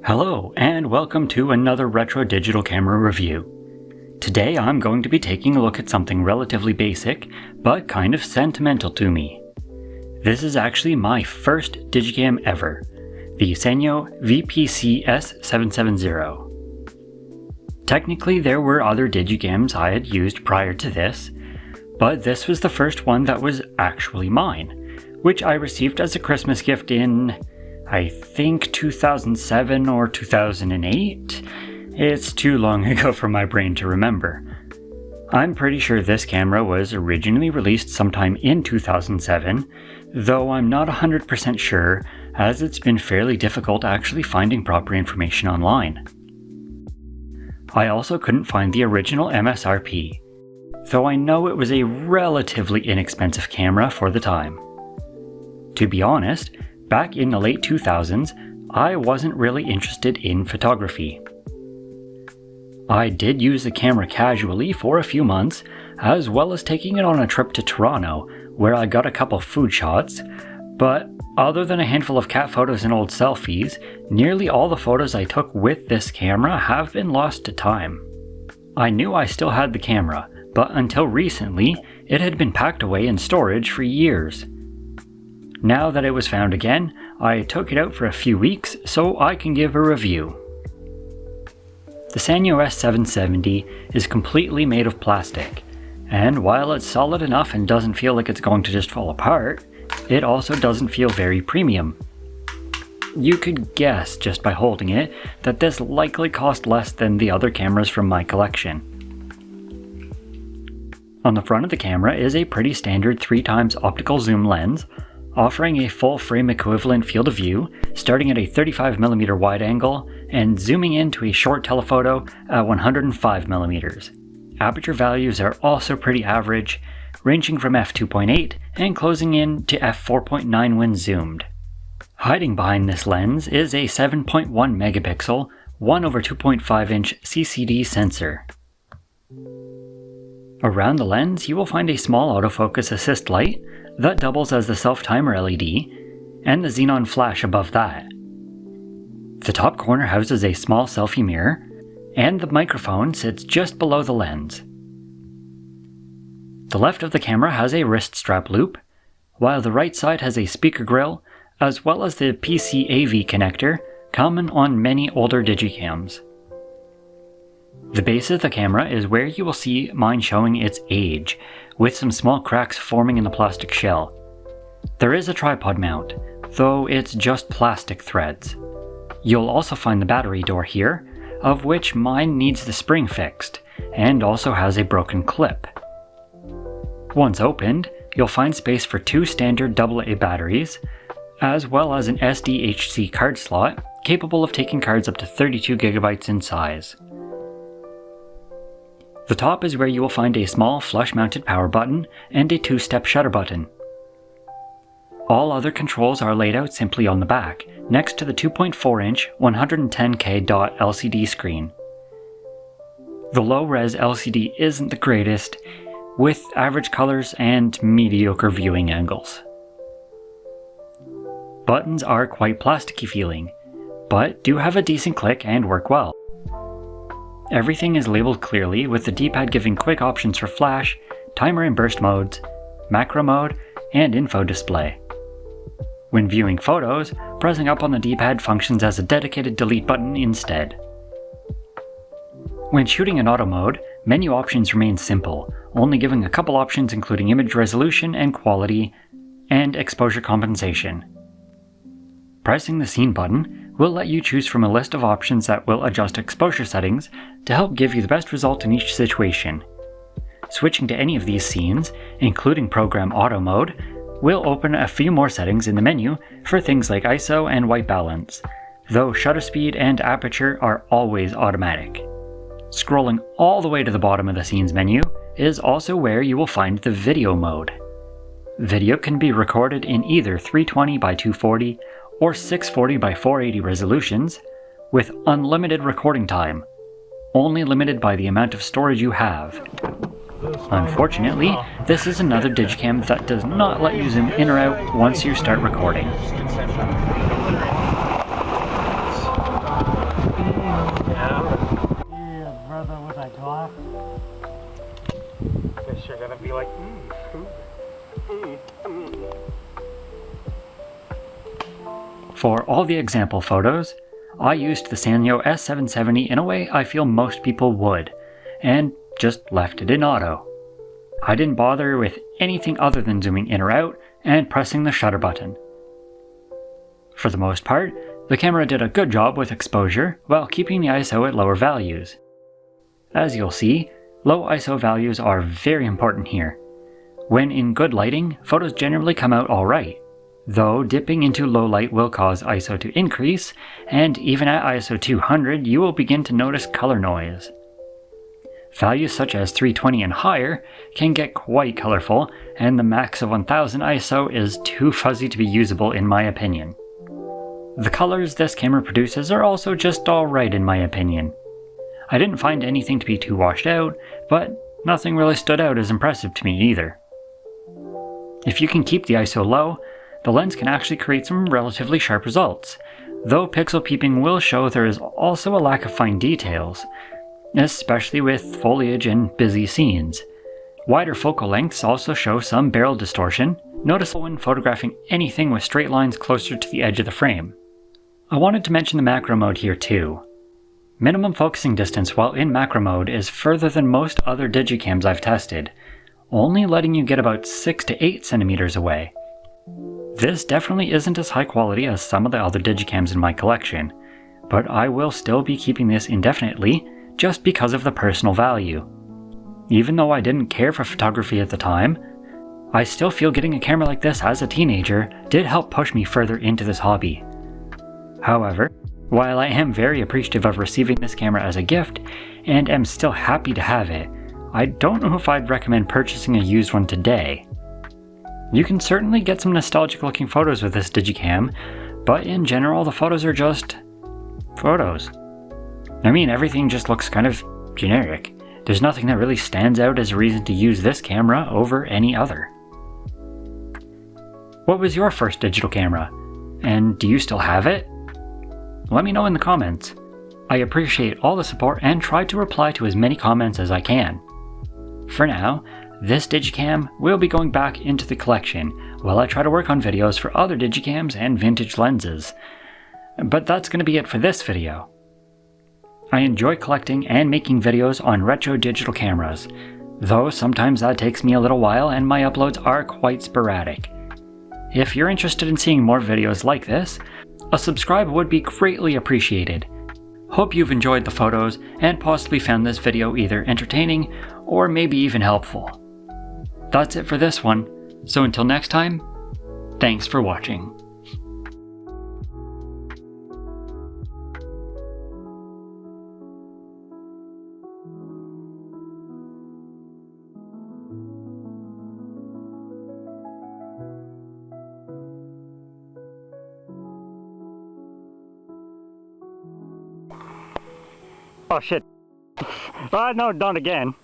Hello, and welcome to another retro digital camera review. Today I'm going to be taking a look at something relatively basic, but kind of sentimental to me. This is actually my first Digicam ever, the Sanyo VPC S770. Technically there were other Digicams I had used prior to this, but this was the first one that was actually mine, which I received as a Christmas gift in, I think 2007 or 2008? It's too long ago for my brain to remember. I'm pretty sure this camera was originally released sometime in 2007, though I'm not 100% sure as it's been fairly difficult actually finding proper information online. I also couldn't find the original MSRP, though I know it was a relatively inexpensive camera for the time. To be honest, back in the late 2000s, I wasn't really interested in photography. I did use the camera casually for a few months, as well as taking it on a trip to Toronto, where I got a couple food shots, but other than a handful of cat photos and old selfies, nearly all the photos I took with this camera have been lost to time. I knew I still had the camera, but until recently, it had been packed away in storage for years. Now that it was found again, I took it out for a few weeks so I can give a review. The Sanyo S770 is completely made of plastic, and while it's solid enough and doesn't feel like it's going to just fall apart, it also doesn't feel very premium. You could guess just by holding it that this likely cost less than the other cameras from my collection. On the front of the camera is a pretty standard 3x optical zoom lens, offering a full frame equivalent field of view, starting at a 35mm wide angle and zooming into a short telephoto at 105mm. Aperture values are also pretty average, ranging from f2.8 and closing in to f4.9 when zoomed. Hiding behind this lens is a 7.1 megapixel 1/2.5-inch CCD sensor. Around the lens you will find a small autofocus assist light that doubles as the self-timer LED, and the xenon flash above that. The top corner houses a small selfie mirror, and the microphone sits just below the lens. The left of the camera has a wrist strap loop, while the right side has a speaker grill, as well as the PC AV connector common on many older Digicams. The base of the camera is where you will see mine showing its age, with some small cracks forming in the plastic shell. There is a tripod mount, though it's just plastic threads. You'll also find the battery door here, of which mine needs the spring fixed, and also has a broken clip. Once opened, you'll find space for 2 standard AA batteries, as well as an SDHC card slot capable of taking cards up to 32GB in size. The top is where you will find a small flush-mounted power button and a 2-step shutter button. All other controls are laid out simply on the back, next to the 2.4-inch 110K dot LCD screen. The low-res LCD isn't the greatest, with average colors and mediocre viewing angles. Buttons are quite plasticky feeling, but do have a decent click and work well. Everything is labeled clearly, with the D-pad giving quick options for flash, timer and burst modes, macro mode, and info display. When viewing photos, pressing up on the D-pad functions as a dedicated delete button instead. When shooting in auto mode, menu options remain simple, only giving a couple options including image resolution and quality, and exposure compensation. Pressing the scene button will let you choose from a list of options that will adjust exposure settings to help give you the best result in each situation. Switching to any of these scenes, including Program Auto Mode, will open a few more settings in the menu for things like ISO and white balance, though shutter speed and aperture are always automatic. Scrolling all the way to the bottom of the scenes menu is also where you will find the video mode. Video can be recorded in either 320 by 240 or 640 by 480 resolutions, with unlimited recording time, only limited by the amount of storage you have. Unfortunately, this is another Digicam that does not let you zoom in or out once you start recording. Fish are gonna be like, For all the example photos, I used the Sanyo S770 in a way I feel most people would, and just left it in auto. I didn't bother with anything other than zooming in or out and pressing the shutter button. For the most part, the camera did a good job with exposure while keeping the ISO at lower values. As you'll see, low ISO values are very important here. When in good lighting, photos generally come out alright, though dipping into low light will cause ISO to increase, and even at ISO 200 you will begin to notice color noise. Values such as 320 and higher can get quite colorful, and the max of 1000 ISO is too fuzzy to be usable in my opinion. The colors this camera produces are also just alright in my opinion. I didn't find anything to be too washed out, but nothing really stood out as impressive to me either. If you can keep the ISO low, the lens can actually create some relatively sharp results, though pixel peeping will show there is also a lack of fine details, especially with foliage and busy scenes. Wider focal lengths also show some barrel distortion, noticeable when photographing anything with straight lines closer to the edge of the frame. I wanted to mention the macro mode here too. Minimum focusing distance while in macro mode is further than most other digicams I've tested, only letting you get about 6 to 8 centimeters away. This definitely isn't as high quality as some of the other digicams in my collection, but I will still be keeping this indefinitely just because of the personal value. Even though I didn't care for photography at the time, I still feel getting a camera like this as a teenager did help push me further into this hobby. However, while I am very appreciative of receiving this camera as a gift, and am still happy to have it, I don't know if I'd recommend purchasing a used one today. You can certainly get some nostalgic looking photos with this digicam, but in general the photos are just photos. I mean, everything just looks kind of generic. There's nothing that really stands out as a reason to use this camera over any other. What was your first digital camera? And do you still have it? Let me know in the comments. I appreciate all the support and try to reply to as many comments as I can. For now, this digicam will be going back into the collection while I try to work on videos for other digicams and vintage lenses. But that's going to be it for this video. I enjoy collecting and making videos on retro digital cameras, though sometimes that takes me a little while and my uploads are quite sporadic. If you're interested in seeing more videos like this, a subscribe would be greatly appreciated. Hope you've enjoyed the photos and possibly found this video either entertaining or maybe even helpful. That's it for this one, so until next time, thanks for watching. Oh shit. No, don't again.